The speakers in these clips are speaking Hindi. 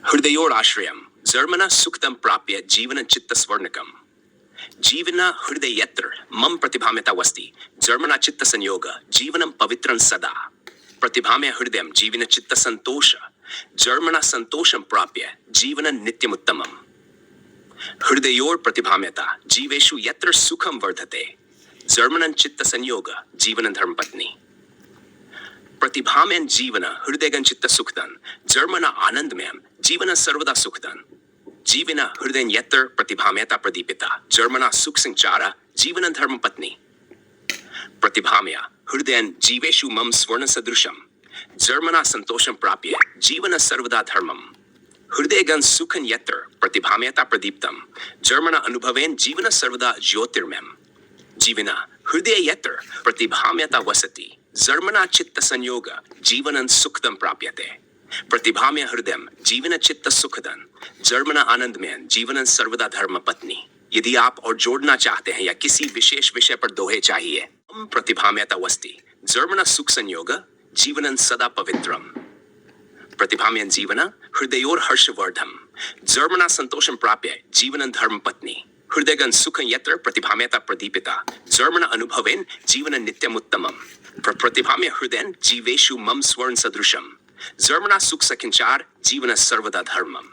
हृदयोराश्रयम् जर्मना सुखदं प्राप्य जीवन चित्त स्वर्णकम् जीवन हृदय यत्र मम प्रतिभाम्यतावस्ति जर्मना चित्त संयोग जीवनं पवित्रं सदा प्रतिभाम्य हृदयं जीवन चित्त संतोष जर्मना संतोषं प्राप्य जीवनं नित्यमुत्तमम् हृदयोर प्रतिभाम्यता जीवेषु यत्र सुखं वर्धते जर्मनं चित्त संयोग जीवन धर्मपत्नी प्रतिभाम्यं जीवन हृदयगं चित्त सुखदं जर्मना आनंदमयं जीवन सर्वदा सुखदं जीवन हृदय यत्र प्रतिभाम्यता प्रदीपिता जर्मना सुख संचारा जीवन धर्मपत्नी प्रतिभाम्य हृदय जीवेषु मम स्वर्ण सदृशम जर्मना संतोषं प्राप्य जीवन सर्वदा धर्मम हृदयगन सुखन यत्र प्रतिभाम्यता प्रदीप्तम जर्मना अनुभवेन जीवन सर्वदा ज्योतिर्मयम् जीवन हृदय यत्र प्रतिभाम्यता वसति जर्मना चित्त संयोग जीवनं सुखदं प्राप्यते प्रतिभाम्य हृदयं जीवन चित्त सुखदं जर्मना आनंदमयं जीवनं सर्वदा धर्म पत्नी। यदि आप और जोड़ना चाहते हैं या किसी विशेष विषय पर दोहे चाहिए प्रतिभाम्यता वस्ति जर्मना सुख संयोग जीवनं सदा पवित्रम प्रतिभाम्यं जीवन हृदयोर हर्षवर्धम जर्मना संतोषं प्राप्य जीवनं धर्म पत्नी हृदयगन सुख यत्र प्रतिभाम्यता प्रदीपिता जर्मना अनुभवेन जीवन नित्यमुत्तमम् प्रतिभाम्य हृदयं जीवेषु मम स्वर्ण सदृशम जर्मना सुख सकिंचार जीवन सर्वदा धर्मम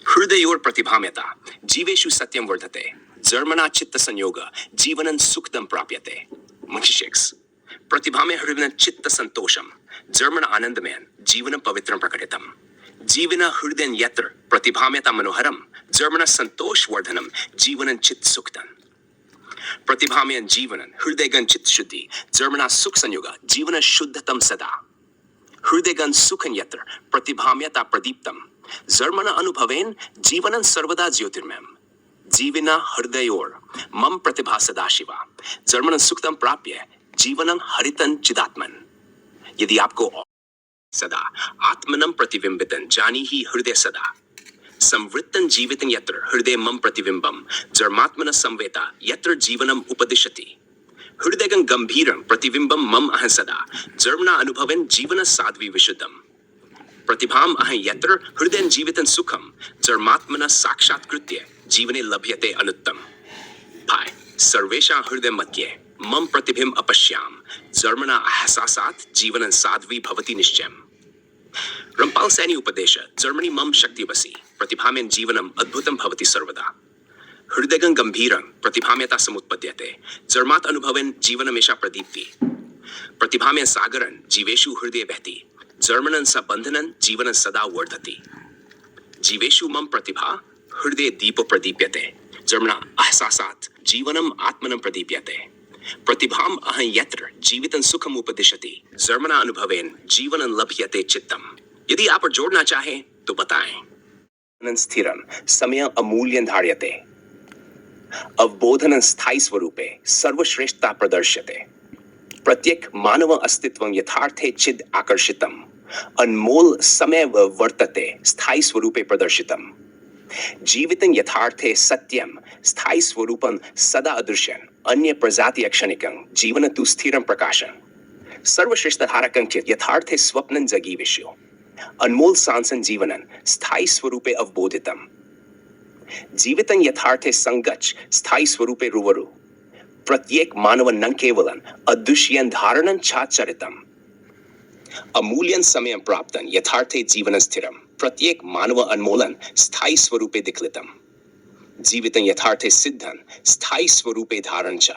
हृदयोर प्रतिभाम्यता जीवेषु सत्यं वर्धते जर्मना चित्त संयोग जीवनं सुखदं प्राप्यते। मुख्यशेक्स प्रतिभाम्य हृदय चित्त संतोषम जर्मन आनंदमयं जीवन पवित्रं प्रकटितम् जीवन हृदय यत्र प्रतिभाम्यता मनोहरम जर्मन संतोष वर्धनम जीवन चित्त सुखदं प्रतिभाम्यं जीवनं हृदयगन चित्त शुद्धि जर्मना सुख संयोग जीवन शुद्धतम सदा हृदयगन सुखन यत्र प्रतिभाम्यता प्रदीप्तम जर्मन अनुभवेन जीवनं सर्वदा ज्योतिर्मयम् जीवन हृदयोर मम प्रतिभा सदा शिवा जर्मन सुखदं प्राप्य जीवनं हरितं चिदात्मन। यदि आपको सदा आत्मनं प्रतिबिंबितं जानी ही हृदय सदा संवृत्तं जीवितं यत्र हृदय मम प्रतिबिंबं जर्मात्मन संवेता यत्र जीवनम उपदिशति हृदयगं गंभीरं प्रतिबिंबं मम अहं सदा जर्मना अनुभवेन जीवन साध्वी विशुद्धम प्रतिभाम अहं यत्र हृदयं जीवितं सुखम जर्मात्मन साक्षात्कृत्य जीवने लभ्यते अनुत्तम भाई सर्वेषां हृदय मध्ये मम प्रतिभिं अपश्याम जर्मना अहसासात् जीवनं साध्वी भवति निश्चयम् रंपाल सैनी उपदेश जर्मनी मम शक्तिवसी प्रतिभाम्यं जीवनम अद्भुतं भवति सर्वदा हृदयगं गंभीरं प्रतिभाम्यता समुत्पद्यते जर्मात् अनुभवेन जीवनमेषा प्रदीप्ति प्रतिभाम्यं सागरं जीवेषु हृदये वहति जर्मनं स बंधनं जीवनं सदा वर्धति जीवेषु मम प्रतिभा हृदये दीपो प्रदीप्यते जर्मना अहसासात् जीवनम आत्मनं प्रदीप्यते प्रतिभाम अहं यत्र जीवितं सुखम उपदिशति जर्मना अनुभवेन जीवनं लभ्यते चित्तम। यदि आप जोड़ना चाहें तो बताएं स्थिरं समय अमूल्यं धार्यते अवबोधनं स्थायी स्वरूपे सर्वश्रेष्ठता प्रदर्श्यते प्रत्येक मानव अस्तित्वं यथार्थे चिद आकर्षितम् अनमोल समय वर्तते स्थायी स्वरूपे प्रदर्शितम् जीवितं यथार्थे सत्यं स्थायी स्वरूपं सदा अदृश्यन् अन्य प्रजाति क्षणिकं जीवन तु स्थिरं प्रकाशन् सर्वश्रेष्ठ धारकं च यथार्थे स्वप्नं जगीविष्यो अनमोल सांसं जीवनं स्थायी स्वरूपे अवबोधितम् जीवितं यथार्थे संगच्छ स्थायी स्वरूपे रुवरु प्रत्येक मानव न केवलं अदृश्यं धारणं छाचरितम् अमूल्यं समयं प्राप्तं यथार्थे जीवन स्थिरं प्रत्येक मानव अनमोलन स्थायी स्वरूपे दिक्लितम् जीवितं यथार्थे सिद्धं स्थायी स्वरूपे धारण च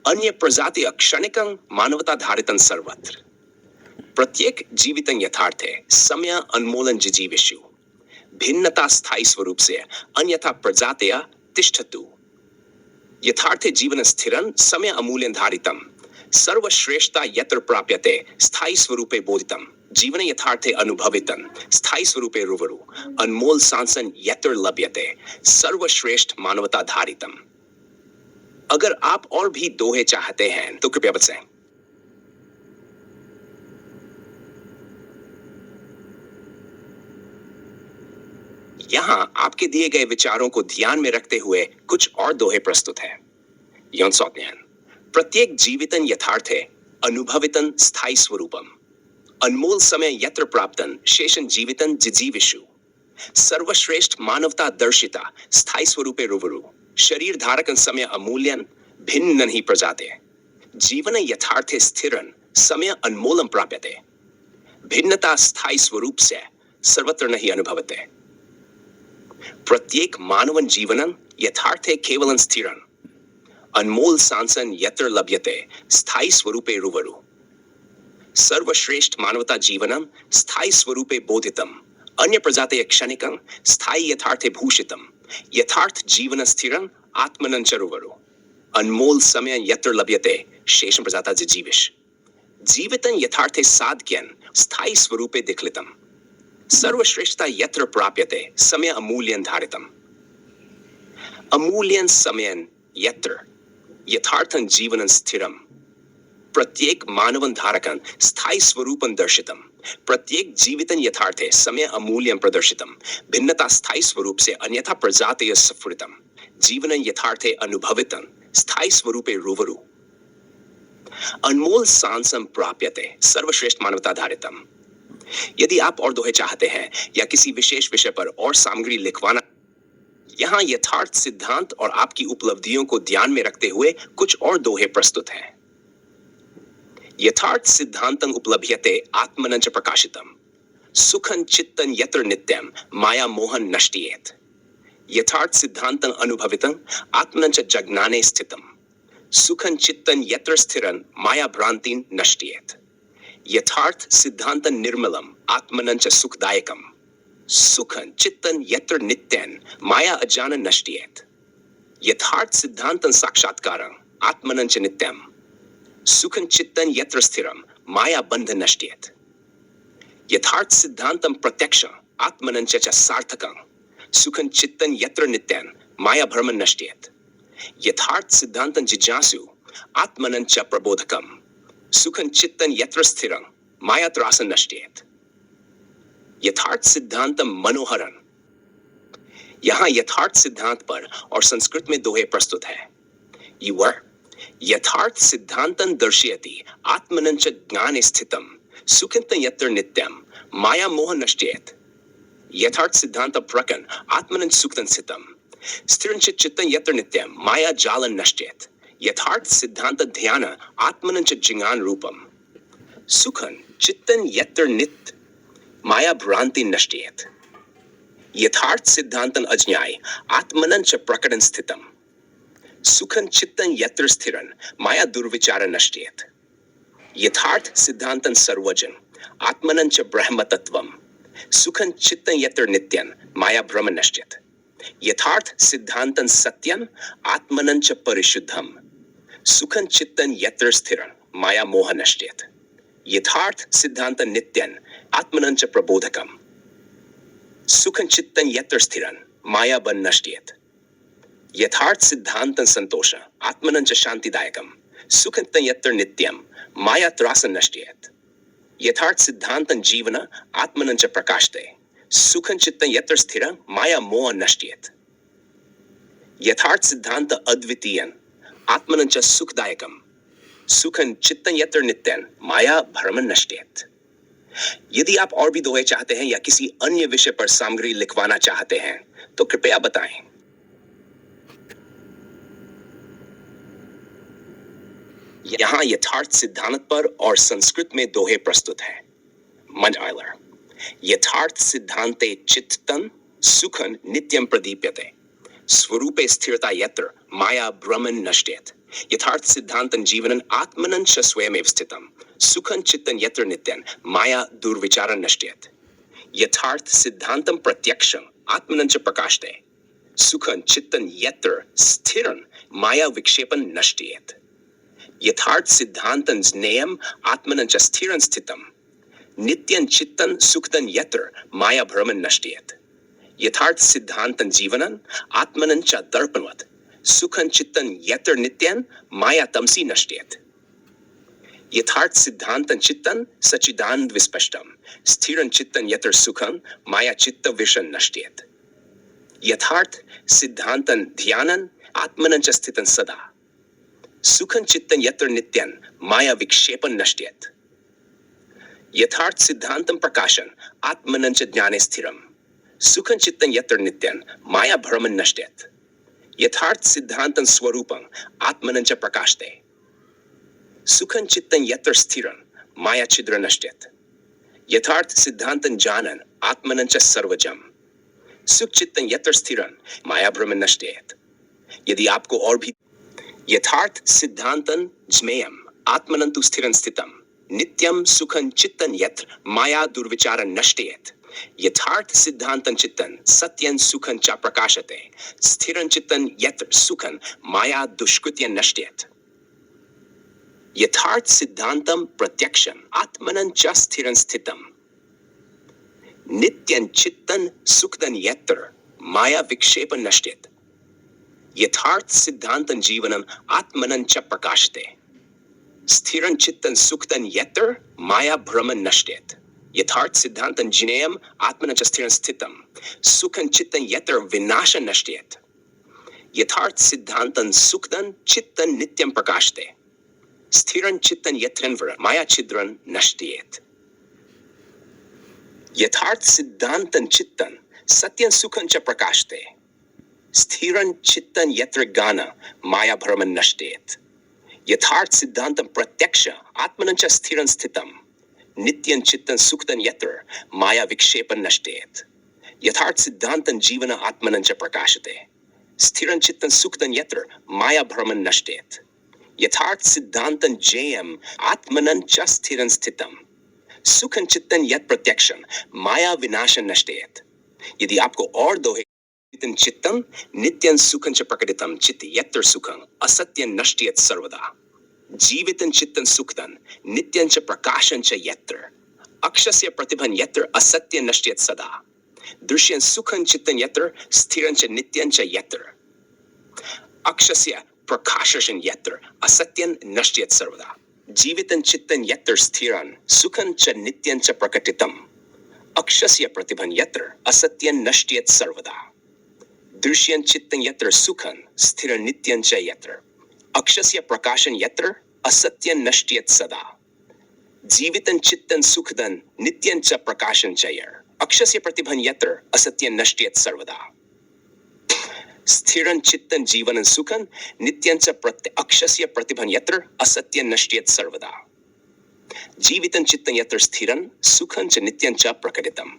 अन्य प्रजाति अक्षणिकं मानवता धारितं सर्वत्र प्रत्येक जीवितं यथार्थे समय अनमोलन जिजीविषु भिन्नता स्थायी स्वरूप से अन्यथा प्रजातया तिष्ठतु यथार्थे जीवन स्थिरं समय अमूल्यं धारितं सर्वश्रेष्ठता यत्र प्राप्यते स्थायी स्वरूपे बोधितं जीवन यथार्थे अनुभवितं स्थायी स्वरूपे रुवरु अनमोल सांसन यत्र लभ्यते सर्वश्रेष्ठ मानवता धारितम्। अगर आप और भी दोहे चाहते हैं तो कृपया बताएं। यहाँ आपके दिए गए विचारों को ध्यान में रखते हुए कुछ और दोहे प्रस्तुत हैं। प्रत्येक जीवितं यथार्थे अनुभवितं स्थायी स्वरूपम अनमोल समय यत्र प्राप्तन शेषन जीवितन जिजीविषु सर्वश्रेष्ठ मानवता दर्शिता स्थायी स्वरूपे रुवरु शरीर धारकन समय अमूल्यन भिन्न नहीं प्रजाते जीवन यथार्थे स्थिरन समय अनमोलम प्राप्यते भिन्नता स्थायी स्वरूप से सर्वत्र नहीं अनुभवते प्रत्येक मानवन जीवनन यथार्थे केवलं स्थिरन अनमोल सांसन यत्र लभ्यते स्थायी स्वरूपे रुवरु सर्वश्रेष्ठ मानवता जीवनम स्थायी स्वरूपे बोधितम अन्य प्रजाते क्षणिकं स्थायी यथार्थे भूषितम यथार्थ जीवन स्थिरं आत्मनं च रुवरु अनमोल समय यत्र लभ्यते शेषं प्रजाता जिजीविष जीवितं यथार्थे साध्यन स्थायी स्वरूपे दिक्लितम सर्वश्रेष्ठता यत्र प्राप्यते समय अमूल्यं धारितम अमूल्यं समयं यत्र यथार्थं जीवनं स्थिरम प्रत्येक मानवन धारकन स्थायी स्वरूपं दर्शितम प्रत्येक जीवितन यथार्थे समय अमूल्यं प्रदर्शितम भिन्नता स्थायी स्वरूप से अन्यथा प्रजातेय स्फुरितम जीवन यथार्थे अनुभवितन स्थायी स्वरूपे रुवरु अनमोल सांसम प्राप्यते सर्वश्रेष्ठ मानवता धारितम यदि आप और दोहे चाहते हैं या किसी विशेष विषय पर और सामग्री लिखवाना यहाँ यथार्थ सिद्धांत और आपकी उपलब्धियों को ध्यान में रखते हुए कुछ और दोहे प्रस्तुत हैं यथार्थ सिद्धांतं उपलभ्यते आत्मनं च प्रकाशितम सुखं चित्तं यत्र नित्यं माया मोहन नष्टियेत यथार्थ सिद्धांतं अनुभवितं आत्मनं च जज्ञाने स्थितम सुखं चित्तं यत्र स्थिरं माया भ्रांतिं नष्टियेत यथार्थ सिद्धांतं निर्मलम आत्मनं च सुखदायकम सुखं चित्तं यत्र नित्यं माया अज्ञानं नष्टियेत यथार्थ सिद्धांतं साक्षात्कारं आत्मनं च नित्यं सुखं चित्तं यत्र स्थिरं माया बंध नष्टियेत यथार्थ सिद्धांतं प्रत्यक्षं आत्मनं च सार्थकं सुखं चित्तं यत्र नित्यं माया भ्रमं नष्टियेत यथार्थ सिद्धांतं जिज्ञासु आत्मनं च प्रबोधकं सुखं चित्तं यत्र स्थिरं माया त्रासं नष्टियेत यथार्थ सिद्धांतं मनोहरं यहाँ यथार्थ सिद्धांत पर और संस्कृत में दोहे प्रस्तुत है युवा यथार्थ सिद्धांतं दर्शयति आत्मनं च ज्ञाने स्थितं सुखं यत्र नित्यं माया मोह नष्टियेत यथार्थ सिद्धांत प्रकन आत्मनं सुखं स्थितं स्थिरं चित्तं यत्र नित्यं माया जालं नष्टियेत यथार्थ सिद्धांत ध्यान आत्मनं च जिज्ञान रूपम सुखं चित्तं यत्र नित्य माया भ्रांति नष्टियेत यथार्थ सिद्धांतं अज्ञाय आत्मनं च प्रकटं स्थितं सुखं चित्तं यत्र स्थिरं माया दुर्विचार नष्टियेत यथार्थ सिद्धांतं सर्वजन आत्मनं च ब्रह्म तत्वम सुखं चित्तं यत्र नित्यं माया भ्रम नष्टियेत यथार्थ सिद्धांतं सत्यं आत्मनं च परिशुद्धम सुखं चित्तं यत्र स्थिरं माया मोह नष्टियेत यथार्थ सिद्धांतं नित्यं आत्मनं च प्रबोधकम सुखं चित्तं यत्र स्थिरं माया बन नष्टियेत यथार्थ सिद्धांतं संतोष आत्मनं च शांतिदायकम सुखं यत्र नित्यं माया त्रासं नष्टियेत यथार्थ सिद्धांतं जीवन आत्मनं च प्रकाशते सुखं चित्तं यत्र स्थिरं माया मोह नष्टियेत यथार्थ सिद्धांत अद्वितीयं आत्मनं च सुखदायकम सुखं चित्तं यत्र नित्यं माया भ्रमं नष्टियेत यदि आप और भी दोहे चाहते हैं या किसी अन्य विषय पर सामग्री लिखवाना चाहते हैं तो कृपया बताएं यहाँ यथार्थ सिद्धांत पर और संस्कृत में दोहे प्रस्तुत हैं मंज आयलर यथार्थ सिद्धांते चित्तं सुखं नित्यं प्रदीप्यते स्वरूपे स्थिरता यत्र माया भ्रमं नष्टियेत यथार्थ सिद्धांतं जीवनं आत्मनं च स्वयमेव स्थितं सुखं चित्तं यत्र नित्यं माया दुर्विचारं नष्टियेत यथार्थ सिद्धांतं प्रत्यक्षं आत्मनं च प्रकाशते सुखं चित्तं यत्र स्थिरं माया विक्षेपं नष्टियेत यथार्थ सिद्धांतं ज्ञेयं आत्मनं च स्थिरं स्थितं नित्यं चित्तं सुखदं यत्र माया भ्रमं नष्टियेत यथार्थ सिद्धांतं जीवनं आत्मनं च दर्पणवत् सुखं चित्तं यत्र नित्यं माया तमसी नष्टियेत यथार्थ सिद्धांतं चित्तं सच्चिदानंद विस्पष्टं स्थिरं चित्तं यत्र सुखं माया चित्त विषं नष्टियेत यथार्थ सिद्धांतं ध्यानं आत्मनं च स्थितं सदा सुखं चित्तं यत्र नित्यं माया विक्षेपं नष्टियेत यथार्थ सिद्धांतं प्रकाशन आत्मनं च ज्ञाने स्थिरम सुखं चित्तं यत्र नित्यं माया भ्रमं नश्येत् यथार्थ सिद्धांतं स्वरूपं आत्मनं च प्रकाशते सुखं चित्तं यत्र स्थिरं माया छिद्र नश्येत् यथार्थ सिद्धांतं जानन आत्मनं च सर्वजम सुख चित्तं यत्र स्थिरं माया भ्रमं नश्येत्। यदि आपको और भी यथार्थ सिद्धांतं ज्ञेयम् आत्मनं तु स्थिरं स्थितं नित्यं सुखं चित्तं यत्र माया दुर्विचारं नश्येत् यथार्थ सिद्धांतं चित्तं सत्यं सुखं च प्रकाशते स्थिरं चित्तं यत्र सुखं माया दुष्कृत्यं नश्येत् यथार्थ सिद्धांतं प्रत्यक्षं आत्मनं च स्थिरं स्थितं नित्यं चित्तं सुखदं यत्र माया विक्षेपं नश्येत् यथार्थ सिद्धांतं जीवनम आत्मनं च प्रकाशते स्थिरं चित्तं सुखदं यत्र माया भ्रमं नश्येत् यथार्थ सिद्धांतं ज्ञेयम् आत्मनं च स्थिरं स्थितं सुखं चित्तं यत्र विनाशं नश्येत् यथार्थ सिद्धांतं सुखदं चित्तं नित्यं प्रकाशते स्थिरं चित्तं यत्र माया छिद्रं नश्येत् यथार्थ सिद्धांतं चित्तं सत्यं सुखं च प्रकाशते स्थिरं चित्तं यत्र ज्ञान माया भ्रमं नश्येत् यथार्थ सिद्धांतं प्रत्यक्ष आत्मनं च स्थिरं स्थितं नित्यं चित्तं सुखदं यत्र माया विक्षेपं नश्येत् यथार्थ सिद्धांतं जीवन आत्मनं च प्रकाशते स्थिरं चित्तं सुखदं यत्र माया भ्रमं नश्येत् यथार्थ सिद्धांतं ज्ञेयम् आत्मनं च स्थिरं स्थितं सुखं चित्तं यत् प्रत्यक्षं माया विनाशं नश्येत्। यदि आपको और दोहे चित्तं नित्यं सुखं च प्रकटितं चित्त यत्र सुखं असत्यं नश्येत् सर्वदा जीवितं चित्तं सुखदं नित्यं च प्रकाशं च यत्र अक्षस्य प्रतिभं यत्र असत्यं नश्येत् सदा दृश्यं सुखं चित्तं यत्र स्थिरं च नित्यं च यत्र अक्षस्य प्रकाशं यत्र असत्यं नश्येत् सर्वदा जीवितं चित्तं यत्र स्थिरं सुखं च नित्यं च प्रकटितं अक्षस्य प्रतिभं यत्र असत्यं नश्येत् सर्वदा दृश्यं चित्तं यत्र सुखं स्थिरं नित्यं च यत्र अक्षस्य प्रकाशं यत्र असत्यं नश्येत् सदा जीवितं चित्तं सुखदं नित्यं च प्रकाशं च यत्र अक्षस्य प्रतिभं यत्र असत्यं नश्येत् सर्वदा स्थिरं चित्तं जीवनं सुखं नित्यं च अक्षस्य प्रतिभं यत्र असत्यं नश्येत् सर्वदा जीवितं चित्तं यत्र स्थिरं सुखं च नित्यं च प्रकटितम्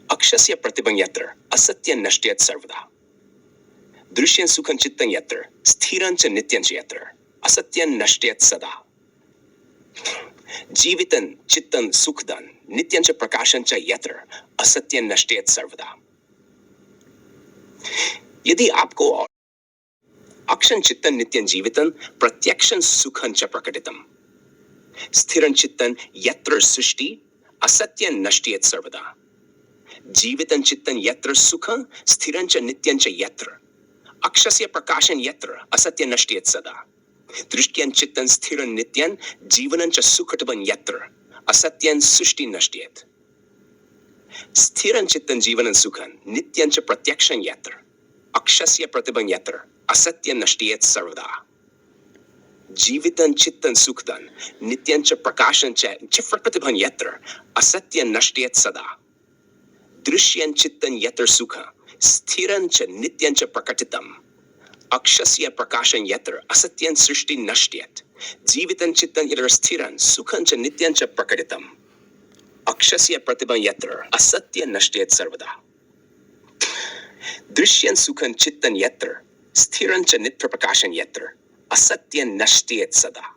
अक्षस्य प्रतिभं यत्र असत्यं नश्येत् सर्वदा दृश्यं सुखं चित्तं यत्र स्थिरं च नित्यं च यत्र असत्यं नश्येत् सदा जीवितं चित्तं सुखदं नित्यं च प्रकाशं च यत्र असत्यं नश्येत् सर्वदा। यदि आपको अक्षं चित्तं नित्यं जीवितं प्रत्यक्षं सुखं च प्रकटितं स्थिरं चित्तं यत्र सृष्टि असत्यं नश्येत् सर्वदा जीवितं चित्तं यत्र सुखं स्थिरं च नित्यं च यत्र अक्षस्य प्रकाशं यत्र असत्यं नश्येत् सदा दृष्ट्यं चित्तं स्थिरं नित्यं जीवनं च सुखटं यत्र असत्यं सृष्टि नश्येत् स्थिरं चित्तं जीवनं सुखं नित्यं च प्रत्यक्षं यत्र अक्षस्य प्रतिभं यत्र असत्यं नश्येत् सर्वदा जीवितं चित्तं सुखदं नित्यं च प्रकाशं च प्रतिभं यत्र असत्यं नश्येत् सदा दृश्यं चित्तं यत्र सुखं स्थिरं च नित्यं च प्रकटितम् अक्षस्य प्रकाशं यत्र असत्यं सृष्टि नश्येत् जीवितं चित्तं यत्र स्थिरं सुखं च नित्यं च प्रकटितम् अक्षस्य प्रतिभं यत्र असत्यं नश्येत् सर्वदा दृश्यं सुखं चित्तं यत्र स्थिरं च नित्य प्रकाशं यत्र असत्यं नश्येत् सदा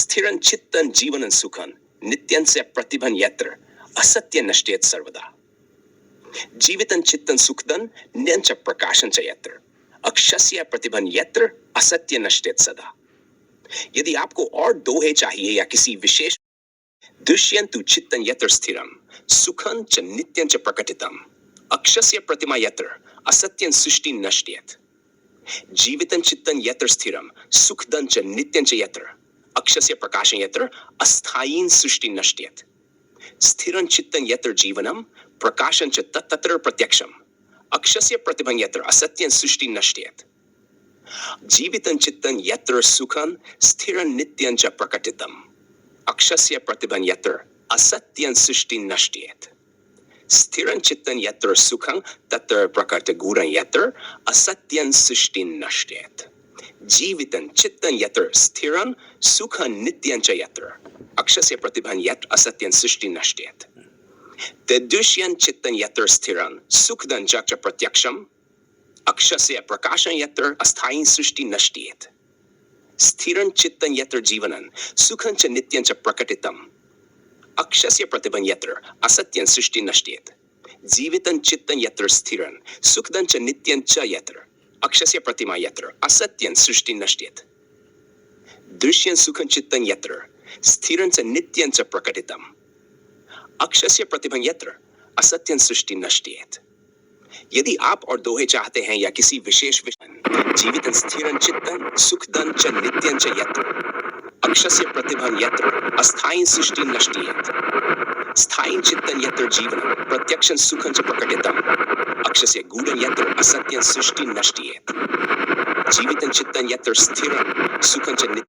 स्थिरं चित्तं जीवनं सुखं नित्यं च प्रतिभं यत्र असत्यं नश्येत् सर्वदा जीवितं चित्तं सुखदं नित्यं च प्रकाशं च यत्र अक्षस्य प्रतिभं यत्र असत्यं नश्येत् सदा। यदि आपको और दोहे चाहिए या किसी विशेष दृश्यं तु चित्तं यत्र स्थिरं सुखं च नित्यं च प्रकटितम् अक्षस्य प्रतिमा यत्र असत्यं सृष्टि नश्येत् जीवितं चित्तं यत्र स्थिरं सुखदं च नित्यं च यत्र अक्षस्य प्रकाशं यत्र अस्थायीं सृष्टि नश्येत् स्थिरं चित्तं यत्र जीवनं प्रकाशं च तत्र प्रत्यक्षम् अक्षस्य प्रतिभं यत्र असत्यं सृष्टि नश्येत् जीवितं चित्तं यत्र सुखं स्थिरं नित्यं च प्रकटितम् अक्षस्य प्रतिभं यत्र असत्यं सृष्टिं नश्येत् स्थिरं चित्तं यत्र सुखं तत्र प्रकृतिगूढं यत्र असत्यं सृष्टिं नश्येत् जीवितं चित्तं यत्र स्थिरं सुखं नित्यं च यत्र अक्षस्य प्रतिभं यत्र असत्यं सृष्टिं नश्येत् तद्दृश्यं चित्तं यत्र स्थिरं सुखदं च प्रत्यक्षम् अक्षस्य प्रकाशं यत्र अस्थायीं सृष्टिं नश्येत् स्थिरं चित्तं यत्र जीवनं सुखं च नित्यं च प्रकटितम् अक्षस्य प्रतिभं यत्र असत्यं सृष्टिं नश्येत् जीवितं चित्तं यत्र स्थिरं सुखदं च नित्यं च यत्र अक्षस्य प्रतिमा यत्र असत्यं सृष्टिं नश्येत् दृश्यं सुखं चित्तं यत्र स्थिरं च नित्यं च प्रकटितम् अक्षस्य प्रतिभं यत्र असत्यं सृष्टिं नश्येत् यदि आप और दोहे चाहते हैं या किसी विशेष विषय जीवितं स्थिरं चित्तं सुखदं च नित्यं च यत्र अक्षस्य प्रतिभं यत्र अस्थायीं सृष्टिं नश्येत् स्थायीं चित्तं यत्र जीवनं प्रत्यक्षं सुखं च प्रकटितम् अक्षस्य गूढं यत्र असत्यं सृष्टिं नश्येत् जीवितं चित्तं यत्र स्थिरं सुखं च